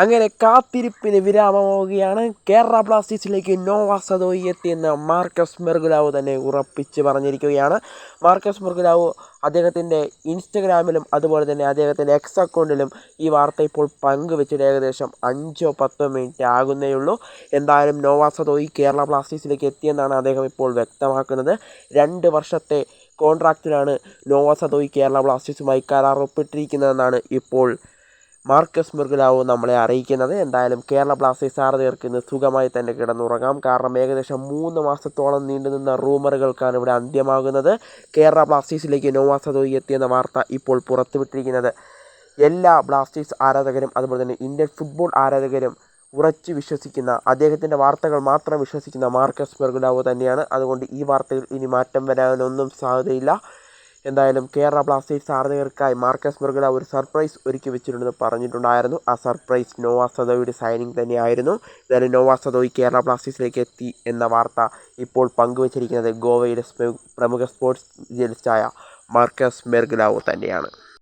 അങ്ങനെ കാത്തിരിപ്പിന് വിരാമമാവുകയാണ്. കേരള ബ്ലാസ്റ്റേഴ്സിലേക്ക് നോവ സദോയി എത്തിയെന്ന് മാർക്കസ് മെർഗുലാവ് തന്നെ ഉറപ്പിച്ച് പറഞ്ഞിരിക്കുകയാണ്. മാർക്കസ് മെർഗുലാവ് അദ്ദേഹത്തിൻ്റെ ഇൻസ്റ്റഗ്രാമിലും അതുപോലെ തന്നെ അദ്ദേഹത്തിൻ്റെ എക്സ് അക്കൗണ്ടിലും ഈ വാർത്ത ഇപ്പോൾ പങ്കുവെച്ചിട്ട് ഏകദേശം 5-10 മിനിറ്റ് ആകുന്നേയുള്ളൂ. എന്തായാലും നോവ സദോയി കേരള ബ്ലാസ്റ്റേഴ്സിലേക്ക് എത്തിയെന്നാണ് അദ്ദേഹം ഇപ്പോൾ വ്യക്തമാക്കുന്നത്. 2 വർഷത്തെ കോൺട്രാക്റ്റിലാണ് നോവ സദോയി കേരള ബ്ലാസ്റ്റേഴ്സുമായി കരാർ ഒപ്പിട്ടിരിക്കുന്നതെന്നാണ് ഇപ്പോൾ മാർക്കസ് മെർഗുലാവ് നമ്മളെ അറിയിക്കുന്നത്. എന്തായാലും കേരള ബ്ലാസ്റ്റേഴ്സ് ആരാധകർക്ക് ഇന്ന് സുഖമായി തന്നെ കിടന്നുറങ്ങാം. കാരണം ഏകദേശം 3 മാസത്തോളം നീണ്ടുനിന്ന റൂമറുകൾക്കാണ് ഇവിടെ അന്ത്യമാകുന്നത്. കേരള ബ്ലാസ്റ്റേഴ്സിലേക്ക് നോവ സദോയി എത്തിയെന്ന വാർത്ത ഇപ്പോൾ പുറത്തുവിട്ടിരിക്കുന്നത് എല്ലാ ബ്ലാസ്റ്റേഴ്സ് ആരാധകരും അതുപോലെ തന്നെ ഇന്ത്യൻ ഫുട്ബോൾ ആരാധകരും ഉറച്ചു വിശ്വസിക്കുന്ന, അദ്ദേഹത്തിൻ്റെ വാർത്തകൾ മാത്രം വിശ്വസിക്കുന്ന മാർക്കസ് മെർഗുലാവ് തന്നെയാണ്. അതുകൊണ്ട് ഈ വാർത്തയിൽ ഇനി മാറ്റം വരാനൊന്നും സാധ്യതയില്ല. എന്തായാലും കേരള ബ്ലാസ്റ്റേഴ്സ് ആരാധകർക്കായി മാർക്കസ് മെർഗുലാവ് ഒരു സർപ്രൈസ് ഒരുക്കി വെച്ചിട്ടുണ്ടെന്ന് പറഞ്ഞിട്ടുണ്ടായിരുന്നു. ആ സർപ്രൈസ് നോവ സദോയിയുടെ സൈനിങ് തന്നെയായിരുന്നു. എന്തായാലും നോവ സദോയി കേരള ബ്ലാസ്റ്റേഴ്സിലേക്ക് എത്തി എന്ന വാർത്ത ഇപ്പോൾ പങ്കുവച്ചിരിക്കുന്നത് ഗോവയിലെ പ്രമുഖ സ്പോർട്സ് ജേർണലിസ്റ്റായ മാർക്കസ് മെർഗുലാവ് തന്നെയാണ്.